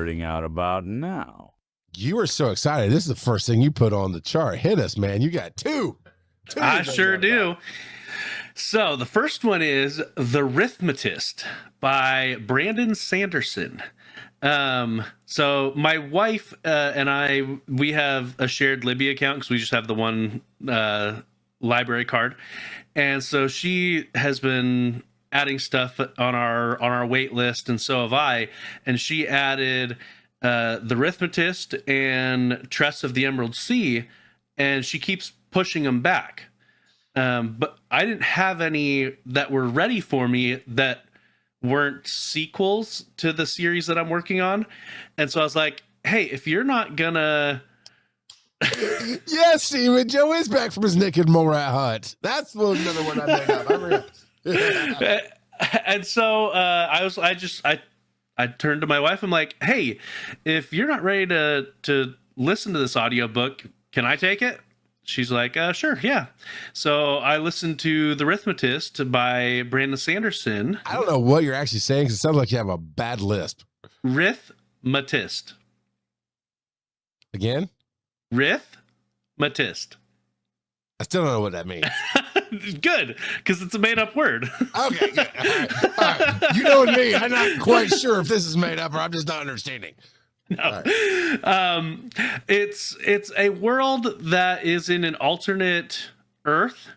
nerding out about now. You were so excited. This is the first thing you put on the chart. Hit us, man. You got two. I sure do. So the first one is The Rithmatist by Brandon Sanderson. So my wife and I, we have a shared Libby account because we just have the one library card. And so she has been adding stuff on our wait list, and so have I. And she added The Rithmatist and Tress of the Emerald Sea, and she keeps pushing them back. But I didn't have any that were ready for me that weren't sequels to the series that I'm working on. And so I was like, hey, if you're not gonna... Yes, Steven, Joe is back from his naked mole rat hut. That's another one I made up. And so I turned to my wife. I'm like, hey, if you're not ready to listen to this audiobook, can I take it? She's like, sure, yeah. So I listened to The Rithmatist by Brandon Sanderson. I don't know what you're actually saying because it sounds like you have a bad lisp. Rithmatist. Again? Rithmatist. I still don't know what that means. Good, because it's a made-up word. Okay, good. All right. You know me, I'm not quite sure if this is made up or I'm just not understanding. No. Right. It's a world that is in an alternate Earth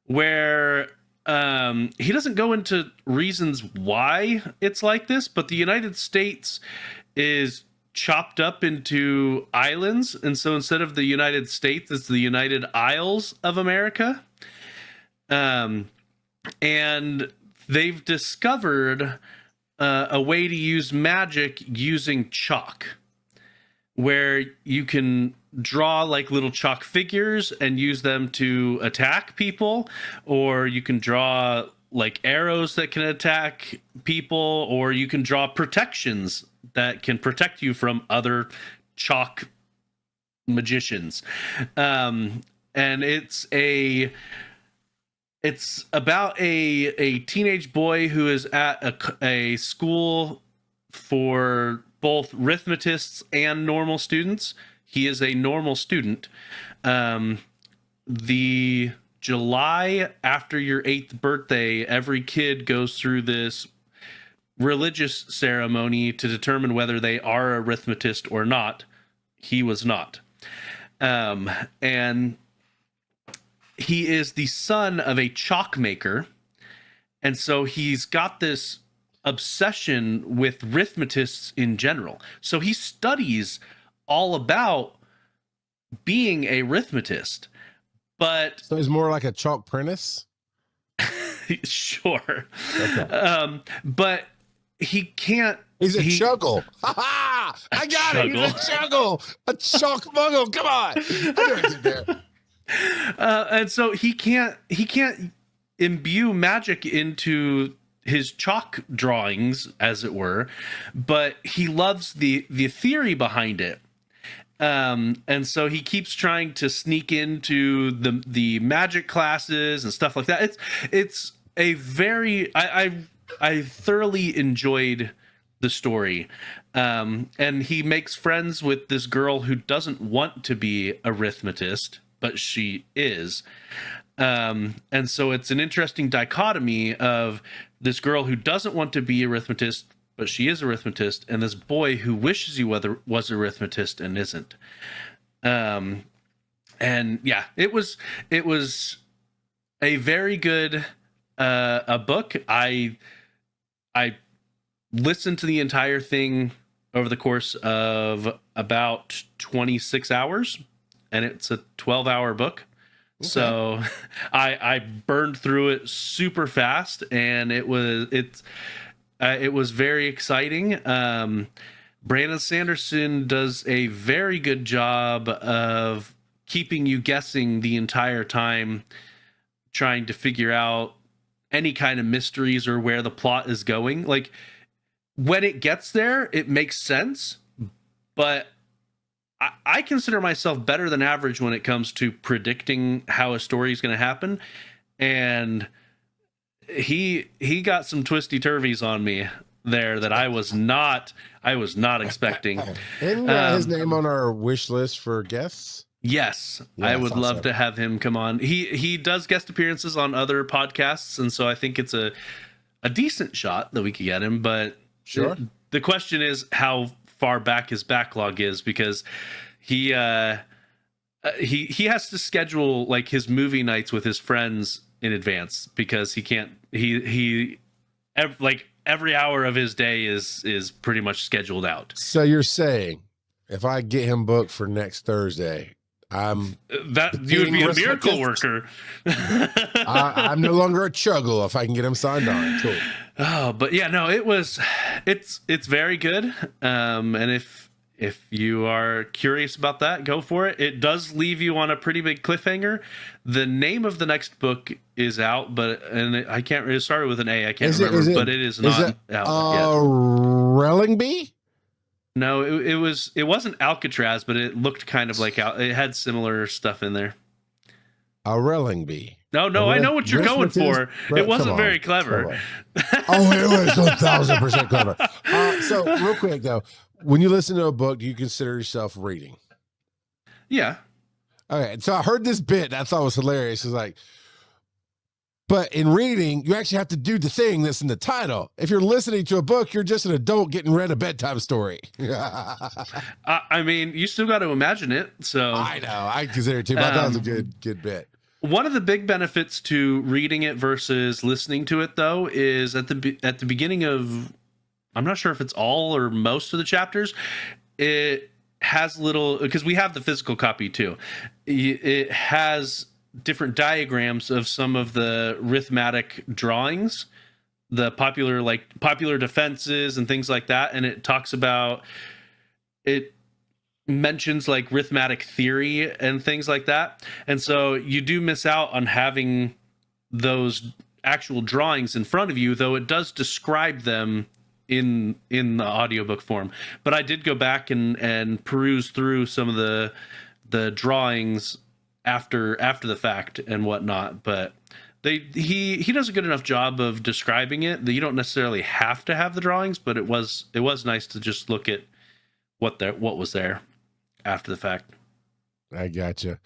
where he doesn't go into reasons why it's like this, but the United States is chopped up into islands, and so instead of the United States, it's the United Isles of America. And they've discovered a way to use magic using chalk, where you can draw like little chalk figures and use them to attack people, or you can draw like arrows that can attack people, or you can draw protections that can protect you from other chalk magicians. And it's about a teenage boy who is at a school for both Rithmatists and normal students. He is a normal student. The July after your 8th birthday, every kid goes through this religious ceremony to determine whether they are a Rithmatist or not. He was not. And he is the son of a chalk maker. And so he's got this obsession with Rithmatists in general. So he studies all about being a Rithmatist. But so he's more like a chalk apprentice? Sure. Okay. But he can't. He's a chuggle. Ha ha! I got it. He's a chuggle. A chalk muggle. Come on. I know there. And so he can't imbue magic into his chalk drawings, as it were, but he loves the theory behind it. And so he keeps trying to sneak into the magic classes and stuff like that. It's a very I thoroughly enjoyed the story. And he makes friends with this girl who doesn't want to be a Rithmatist, but she is. And so it's an interesting dichotomy of this girl who doesn't want to be a Rithmatist, but she is a Rithmatist, and this boy who wishes he was a Rithmatist and isn't. And yeah, it was a very good a book. I listened to the entire thing over the course of about 26 hours, and it's a 12-hour book. Okay. So I burned through it super fast, and it was very exciting. Brandon Sanderson does a very good job of keeping you guessing the entire time, trying to figure out any kind of mysteries or where the plot is going. Like, when it gets there, it makes sense, but I consider myself better than average when it comes to predicting how a story is going to happen. And he got some twisty turvies on me there that I was not expecting. Isn't his name on our wish list for guests? Yes, Yeah, I would love so. to have him come on. He does guest appearances on other podcasts, and so I think it's a decent shot that we could get him. But Sure. The question is how far back his backlog is, because he has to schedule like his movie nights with his friends in advance, because he can't every hour of his day is pretty much scheduled out. So you're saying if I get him booked for next Thursday, you would be a miracle worker. I'm no longer a chuggle if I can get him signed on. Cool. Oh, but yeah, no, it's very good. And if you are curious about that, go for it. It does leave you on a pretty big cliffhanger. The name of the next book is out, I can't. It started with an A. I can't remember, but it is not out yet. Rellingby? No, it wasn't Alcatraz, but it looked kind of like it had similar stuff in there. Rellingby. No, I know what you're going for. It wasn't very clever. Oh, it was 1,000% clever. So real quick though, when you listen to a book, do you consider yourself reading? Yeah. Okay, so I heard this bit that I thought was hilarious. It's like, but in reading, you actually have to do the thing that's in the title. If you're listening to a book, you're just an adult getting read a bedtime story. I mean, you still got to imagine it. So I know, I consider it too. But I thought it was a good bit. One of the big benefits to reading it versus listening to it, though, is at the beginning of, I'm not sure if it's all or most of the chapters, it has little, because we have the physical copy too. It has different diagrams of some of the rithmatic drawings, the popular defenses and things like that, and it talks about, it mentions like rithmatic theory and things like that. And so you do miss out on having those actual drawings in front of you, though it does describe them in the audiobook form. But I did go back and peruse through some of the drawings after the fact and whatnot. But he does a good enough job of describing it that you don't necessarily have to have the drawings, but it was nice to just look at what was there after the fact. I gotcha.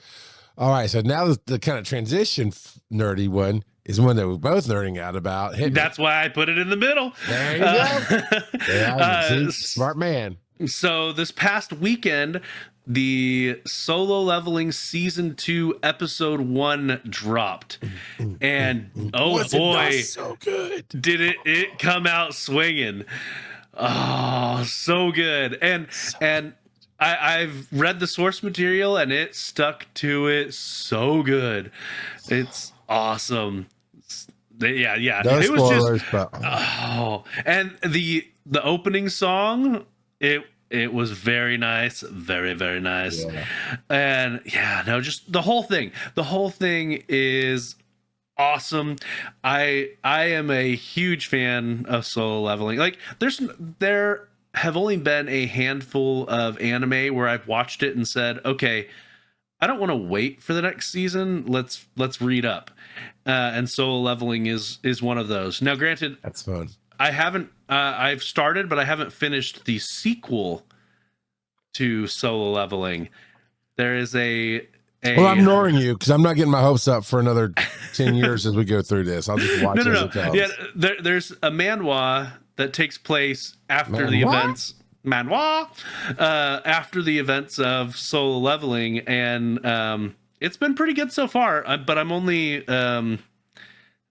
All right, so now the kind of transition nerdy one is one that we're both nerding out about. That's why I put it in the middle. There you go. Yeah, smart man. So this past weekend, the Solo Leveling Season 2 Episode 1 dropped. And oh boy, so good. Did it come out swinging. Oh, so good. And I've read the source material and it stuck to it so good. It's awesome. Yeah. No it spoilers, was just and the opening song, it was very nice, very, very nice. Yeah. And just the whole thing is awesome. I am a huge fan of Solo Leveling. Like there have only been a handful of anime where I've watched it and said, okay, I don't want to wait for the next season. Let's read up. And Solo Leveling is one of those. Now, granted, that's fun. I haven't. I've started, but I haven't finished the sequel to Solo Leveling. There is a well, I'm ignoring you because I'm not getting my hopes up for another 10 years as we go through this. I'll just watch it. Yeah, there's a manhwa that takes place after the events. Manhwa, after the events of Solo Leveling, and it's been pretty good so far. But I'm only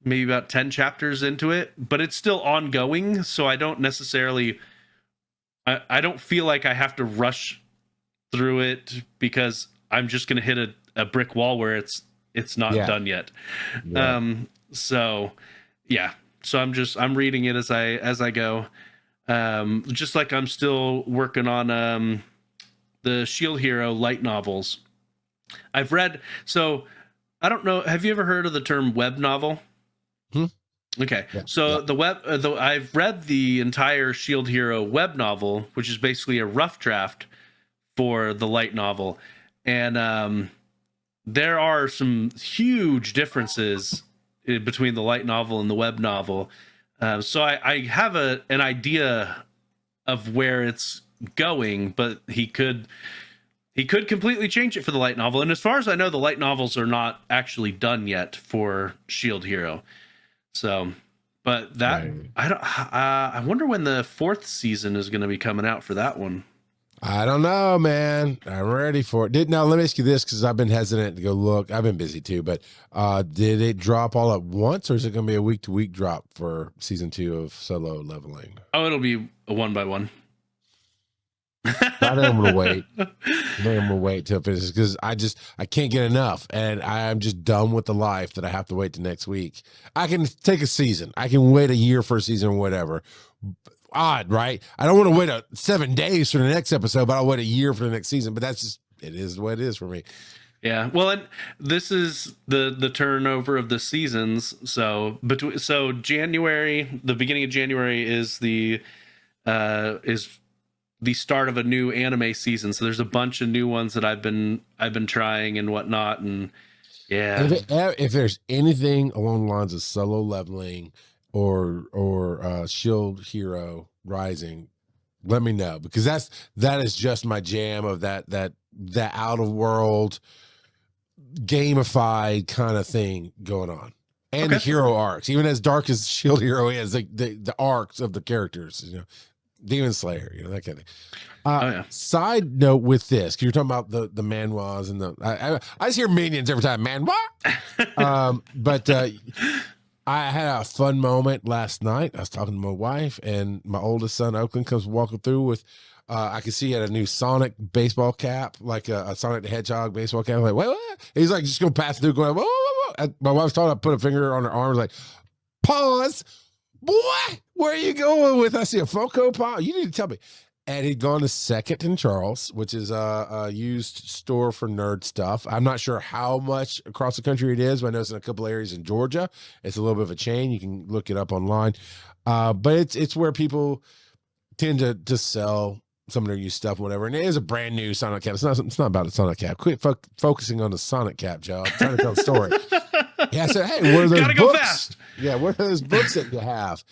maybe about 10 chapters into it, but it's still ongoing, so I don't necessarily. I don't feel like I have to rush through it because I'm just going to hit a brick wall where it's not done yet. Yeah. So I'm reading it as I go. Just like I'm still working on the Shield Hero light novels. I've read, so I don't know, have you ever heard of the term web novel? Okay, so I've read the entire Shield Hero web novel, which is basically a rough draft for the light novel, and there are some huge differences between the light novel and the web novel. So I have an idea of where it's going, but he could completely change it for the light novel. And as far as I know, the light novels are not actually done yet for Shield Hero. So, but that Right. I don't. I wonder when the 4th season is going to be coming out for that one. I don't know, man. I'm ready for it. Now, let me ask you this, because I've been hesitant to go look. I've been busy too, but did it drop all at once, or is it going to be a week-to-week drop for season 2 of Solo Leveling? Oh, it'll be a 1 by 1. I think I'm going to wait. I think I'm going to wait till it finishes, because I can't get enough, and I'm just done with the life that I have to wait to next week. I can take a season. I can wait a year for a season or whatever. Odd, right? I don't want to wait 7 days for the next episode, but I'll wait a year for the next season. But that's just, it is what it is for me. Yeah, well, and this is the turnover of the seasons. So January, the beginning of January is the start of a new anime season. So there's a bunch of new ones that I've been trying and whatnot, and yeah. If there's anything along the lines of Solo Leveling or Shield Hero Rising, let me know, because that is just my jam of that out of world gamified kind of thing going on. And Okay. the hero arcs, even as dark as Shield Hero is, the arcs of the characters, Demon Slayer, that kind of thing. Side note with this, 'cause you're talking about the manhwas and I just hear minions every time, manhwa. But I had a fun moment last night. I was talking to my wife, and my oldest son, Oakland, comes walking through with, I could see he had a new Sonic baseball cap, like a Sonic the Hedgehog baseball cap. I'm like, what? He's like, just going to pass through, going, whoa, whoa, whoa. And my wife's talking, I put a finger on her arm, like, pause. Boy, where are you going with? I see a Funko Pop. You need to tell me. And he'd gone to Second and Charles, which is a used store for nerd stuff. I'm not sure how much across the country it is, but I know it's in a couple areas in Georgia. It's a little bit of a chain. You can look it up online. But it's where people tend to sell some of their used stuff, whatever. And it is a brand new Sonic cap. It's not about a Sonic cap. Quit focusing on the Sonic cap, Joe. I'm trying to tell a story. Yeah, I said, hey, what are those Gotta books? go fast. Yeah, what are those books that you have?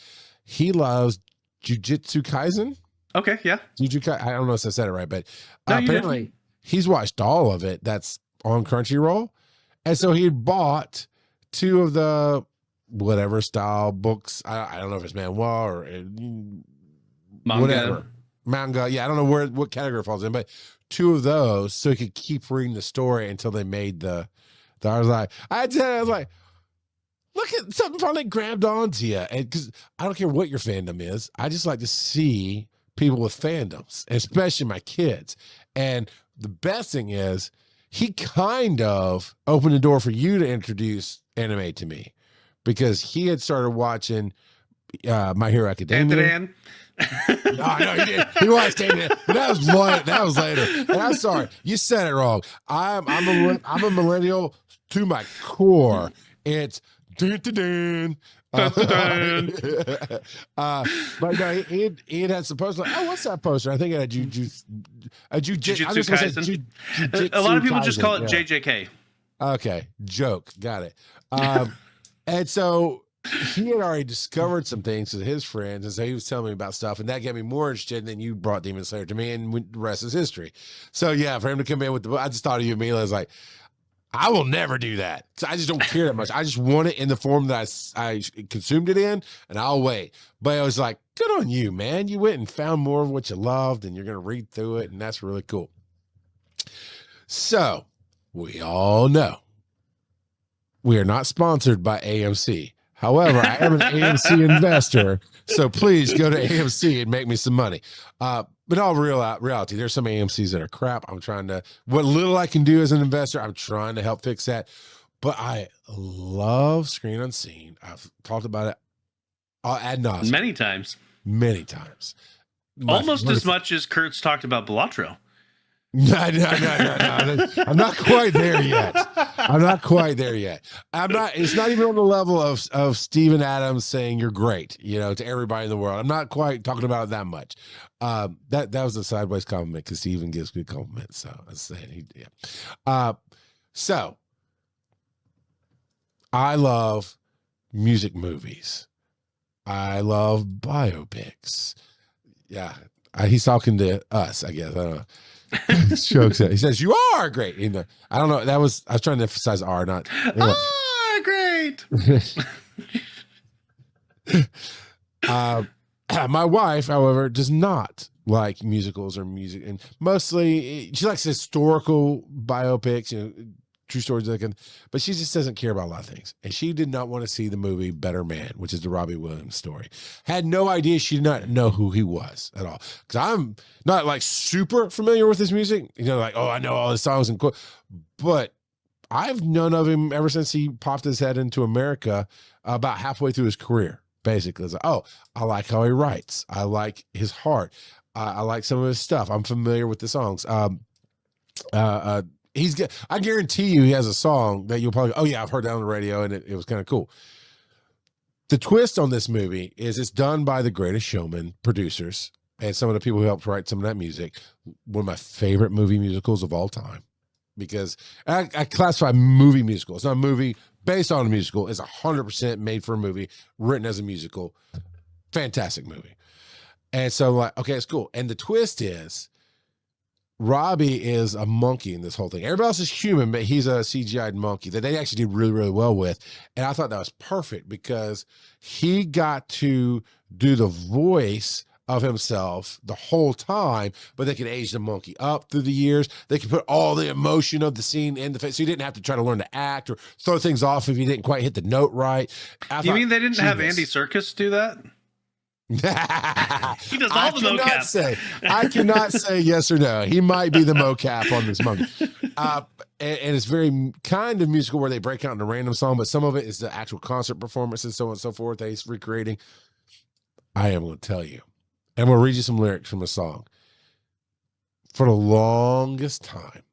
He loves Jujutsu Kaisen. Okay, yeah. I don't know if I said it right, but No, apparently he's watched all of it. That's on Crunchyroll. And so he bought 2 of the whatever style books. I don't know if it's manhwa or whatever. Manga. Yeah, I don't know what category it falls in, but 2 of those so he could keep reading the story until they made the I was like, look at something finally grabbed onto you. And because I don't care what your fandom is, I just like to see people with fandoms, especially my kids. And the best thing is he kind of opened the door for you to introduce anime to me, because he had started watching My Hero Academia. No, he didn't. He watched Candyman, but that was later. And I'm sorry, you said it wrong. I'm a millennial to my core. It's dun. But no, he had some poster. Like, oh, what's that poster? I think it had Jujutsu Kaisen. A lot of people just call it JJK. Okay, joke, got it. And so he had already discovered some things with his friends, and so he was telling me about stuff, and that got me more interested. And then you brought Demon Slayer to me, and the rest is history. So yeah, for him to come in with I just thought of you immediately. I was like, I will never do that. I just don't care that much. I just want it in the form that I consumed it in, and I'll wait. But I was like, good on you, man. You went and found more of what you loved, and you're going to read through it, and that's really cool. So we all know we are not sponsored by AMC. However, I am an AMC investor, so please go to AMC and make me some money. But all reality, there's some AMCs that are crap. What little I can do as an investor, I'm trying to help fix that. But I love Screen Unseen. I've talked about it ad nauseum. Many times. Almost as much as Kurt's talked about Belatro. No. I'm not quite there yet. It's not even on the level of Steven Adams saying you're great, to everybody in the world. I'm not quite talking about it that much. That was a sideways compliment, because Steven gives good compliments. So I was saying, so I love music movies. I love biopics. Yeah. He's talking to us, I guess. I don't know. He says, you are great. I don't know. I was trying to emphasize R, not. Anyway. Ah, great. My wife, however, does not like musicals or music, and mostly she likes historical biopics, true stories, but she just doesn't care about a lot of things. And she did not want to see the movie Better Man, which is the Robbie Williams story. Had no idea. She did not know who he was at all, because I'm not like super familiar with his music. Like, oh, I know all his songs and cool, but I've known of him ever since he popped his head into America about halfway through his career. Basically, it's like, oh, I like how he writes. I like his heart. I like some of his stuff. I'm familiar with the songs. I guarantee you he has a song that you'll probably, oh yeah, I've heard that on the radio, and it was kind of cool. The twist on this movie is it's done by the Greatest Showman producers and some of the people who helped write some of that music. One of my favorite movie musicals of all time, because I classify movie musical. It's not a movie based on a musical. It's 100% made for a movie, written as a musical. Fantastic movie. And so like, okay, it's cool. And the twist is Robbie is a monkey in this whole thing. Everybody else is human, but he's a CGI'd monkey that they actually did really, really well with. And I thought that was perfect because he got to do the voice of himself the whole time, but they could age the monkey up through the years. They could put all the emotion of the scene in the face. So you didn't have to try to learn to act or throw things off if you didn't quite hit the note right. You mean they didn't have Andy Serkis do that? He does all the mocap. I cannot say yes or no. He might be the mocap on this monkey. And it's very kind of musical where they break out in a random song, but some of it is the actual concert performance and so on and so forth that he's recreating. I am going to tell you. I'm going to read you some lyrics from a song. For the longest time,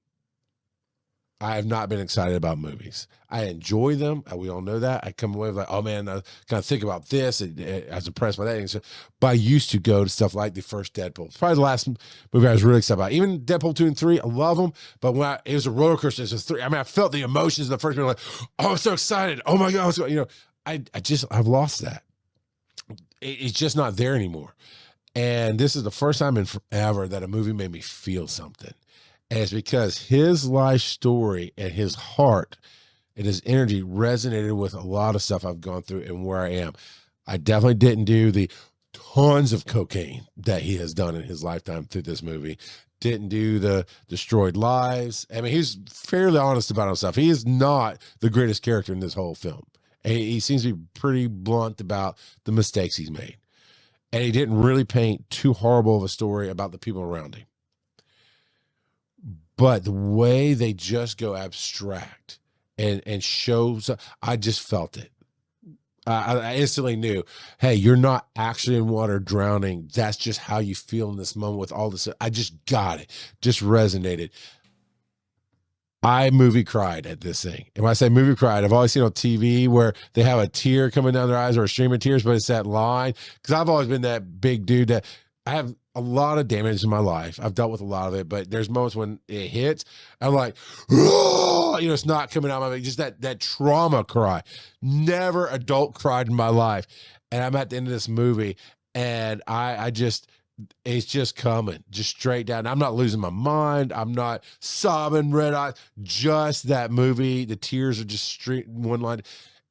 I have not been excited about movies. I enjoy them. We all know that. I come away with like, oh man, I kind of think about this. And I was impressed by that. And so, but I used to go to stuff like the first Deadpool. It's probably the last movie I was really excited about. Even Deadpool 2 and 3, I love them. But when it was a roller coaster, it was 3. I mean, I felt the emotions in the first movie, like, oh, I'm so excited. Oh my God. I've lost that. It's just not there anymore. And this is the first time in forever that a movie made me feel something. And it's because his life story and his heart and his energy resonated with a lot of stuff I've gone through and where I am. I definitely didn't do the tons of cocaine that he has done in his lifetime through this movie. Didn't do the destroyed lives. I mean, he's fairly honest about himself. He is not the greatest character in this whole film. And he seems to be pretty blunt about the mistakes he's made. And he didn't really paint too horrible of a story about the people around him. But the way they just go abstract and shows, I just felt it. I instantly knew, hey, you're not actually in water drowning. That's just how you feel in this moment with all this. I just got it. Just resonated. I movie cried at this thing. And when I say movie cried, I've always seen on TV where they have a tear coming down their eyes or a stream of tears, but it's that line. Because I've always been that big dude that I have a lot of damage in my life. I've dealt with a lot of it, but there's moments when it hits, I'm like, oh, it's not coming out of my mouth. Just that trauma cry. Never adult cried in my life. And I'm at the end of this movie and it's just coming, just straight down. I'm not losing my mind. I'm not sobbing, red eyes. Just that movie. The tears are just straight in one line.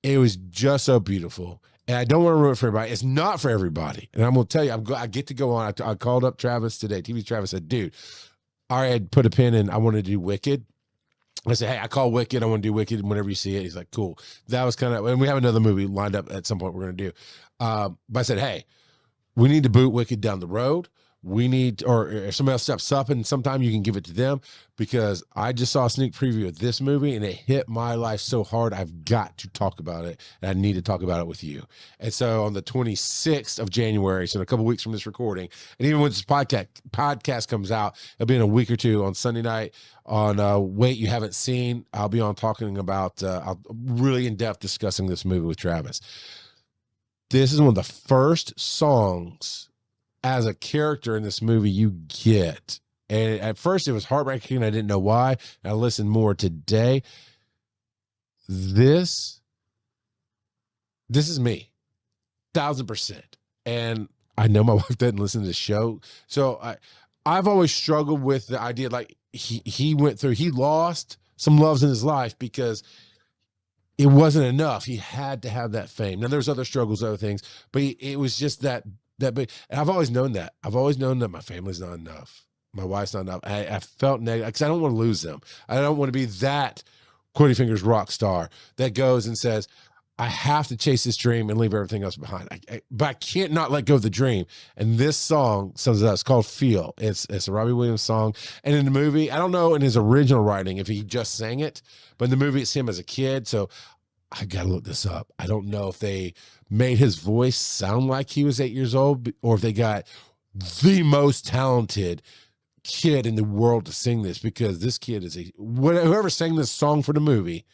It was just so beautiful. And I don't want to ruin it for everybody. It's not for everybody. And I'm going to tell you, I get to go on. I called up Travis today. TV Travis said, dude, I had put a pin in. I wanted to do Wicked. I said, hey, I call Wicked. I want to do Wicked whenever you see it. He's like, cool. That was kind of, and we have another movie lined up at some point we're going to do. But I said, hey, we need to boot Wicked down the road. We need, or if somebody else steps up and sometime you can give it to them, because I just saw a sneak preview of this movie and it hit my life so hard. I've got to talk about it and I need to talk about it with you. And so on the 26th of January, so in a couple weeks from this recording, and even when this podcast comes out, it'll be in a week or two on Sunday night on Wait You Haven't Seen. I'll be on talking about, I'll really in depth discussing this movie with Travis. This is one of the first songs as a character in this movie you get. And at first it was heartbreaking. I didn't know why. I listened more today. This is me. 1,000%. And I know my wife doesn't listen to the show. So I've always struggled with the idea, like he lost some loves in his life because it wasn't enough. He had to have that fame. Now there's other struggles, other things, but it was just that big. And I've always known that. I've always known that my family's not enough. My wife's not enough. I felt negative because I don't want to lose them. I don't want to be that Quirty Fingers rock star that goes and says, I have to chase this dream and leave everything else behind. But I can't not let go of the dream. And this song sums it up. It's called Feel. It's a Robbie Williams song. And in the movie, I don't know in his original writing if he just sang it, but in the movie it's him as a kid. So I got to look this up. I don't know if they made his voice sound like he was 8 years old or if they got the most talented kid in the world to sing this, because this kid is whoever sang this song for the movie,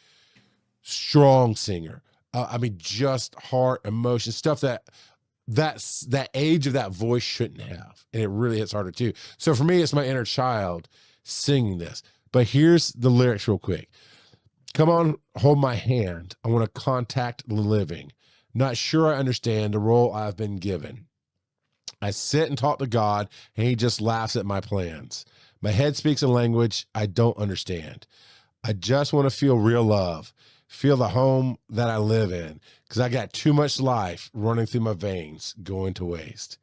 strong singer. I mean, just heart, emotion, stuff that age of that voice shouldn't have. And it really hits harder too. So for me, it's my inner child singing this. But here's the lyrics real quick. Come on, hold my hand. I want to contact the living. Not sure I understand the role I've been given. I sit and talk to God, and he just laughs at my plans. My head speaks a language I don't understand. I just want to feel real love, feel the home that I live in, because I got too much life running through my veins, going to waste.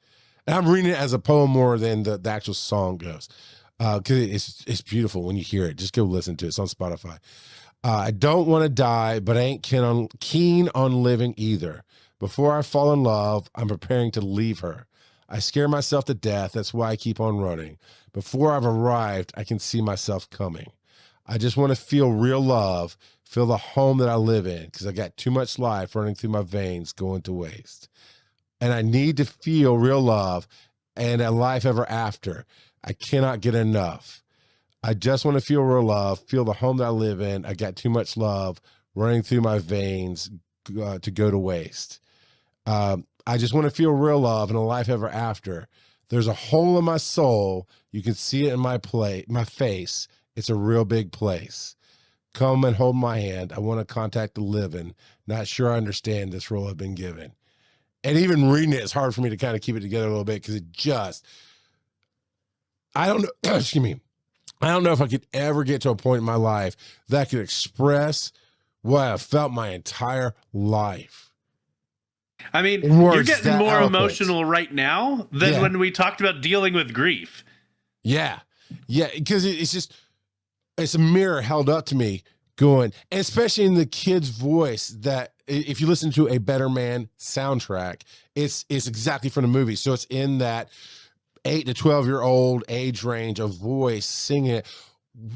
And I'm reading it as a poem more than the actual song goes, because it's beautiful when you hear it. Just go listen to it. It's on Spotify. I don't want to die, but I ain't keen on living either. Before I fall in love, I'm preparing to leave her. I scare myself to death. That's why I keep on running. Before I've arrived, I can see myself coming. I just want to feel real love, feel the home that I live in, because I got too much life running through my veins, going to waste. And I need to feel real love and a life ever after. I cannot get enough. I just want to feel real love, feel the home that I live in. I got too much love running through my veins to go to waste. I just want to feel real love and a life ever after. There's a hole in my soul. You can see it in my face. It's a real big place. Come and hold my hand. I want to contact the living. Not sure I understand this role I've been given. And even reading it, it's hard for me to kind of keep it together a little bit because I don't know. Excuse me. I don't know if I could ever get to a point in my life that could express what I've felt my entire life. I mean, you're getting more emotional right now than when we talked about dealing with grief. Yeah. Yeah. Because it's a mirror held up to me going, and especially in the kid's voice, that if you listen to a Better Man soundtrack, it's exactly from the movie. So it's in that 8 to 12-year-old age range of voice singing it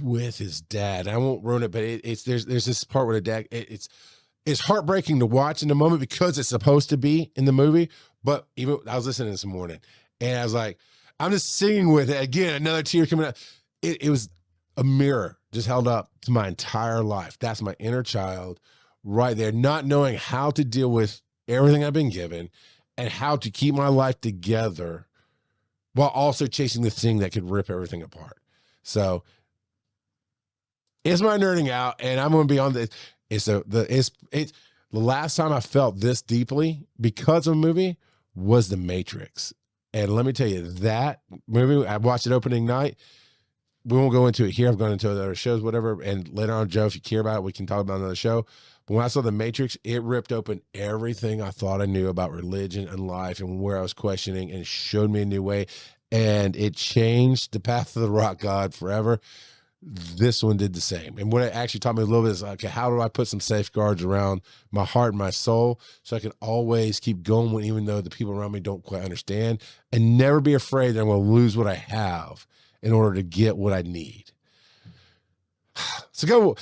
with his dad. I won't ruin it, but there's this part where the dad, it's heartbreaking to watch in the moment because it's supposed to be in the movie. But even I was listening this morning and I was like, I'm just singing with it. Again, another tear coming out. It was a mirror just held up to my entire life. That's my inner child right there, not knowing how to deal with everything I've been given and how to keep my life together while also chasing the thing that could rip everything apart. So it's my nerding out, and I'm going to be on this. The last time I felt this deeply because of a movie was The Matrix. And let me tell you, that movie, I watched it opening night. We won't go into it here. I've gone into other shows, whatever. And later on, Joe, if you care about it, we can talk about another show. But when I saw The Matrix, it ripped open everything I thought I knew about religion and life and where I was questioning, and showed me a new way. And it changed the path of the rock god forever. This one did the same. And what it actually taught me a little bit is, okay, how do I put some safeguards around my heart and my soul so I can always keep going even though the people around me don't quite understand, and never be afraid that I'm going to lose what I have in order to get what I need. So go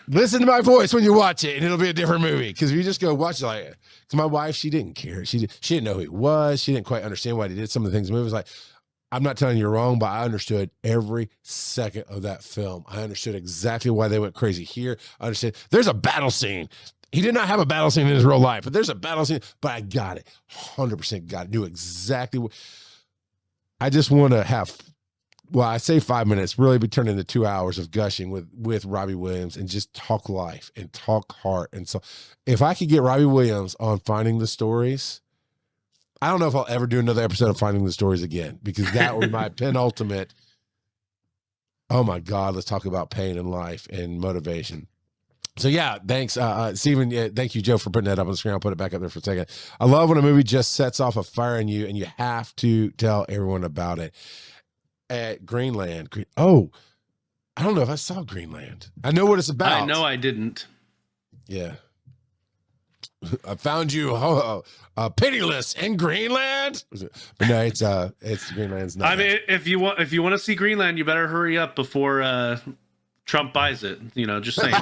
listen to my voice when you watch it, and it'll be a different movie. Because if you just go watch it, like, because my wife, she didn't care. She didn't know who he was. She didn't quite understand why he did some of the things in the movie. It was like, I'm not telling you wrong, but I understood every second of that film. I understood exactly why they went crazy here. I understand there's a battle scene. He did not have a battle scene in his real life, but there's a battle scene. But I got it. 100% got it. Knew exactly what. I just want to have well, I say 5 minutes, really be turned into 2 hours of gushing with Robbie Williams and just talk life and talk heart. And so if I could get Robbie Williams on Finding the Stories, I don't know if I'll ever do another episode of Finding the Stories again, because that would be my penultimate. Oh my God, let's talk about pain in life and motivation. So yeah, thanks, Stephen. Yeah, thank you, Joe, for putting that up on the screen. I'll put it back up there for a second. I love when a movie just sets off a fire in you and you have to tell everyone about it. At Greenland. Oh, I don't know if I saw Greenland. I know what it's about. I know I didn't. Yeah. I found you pitiless in Greenland. But no, it's Greenland's not. I mean, if you want to see Greenland, you better hurry up before Trump buys it. You know, just saying.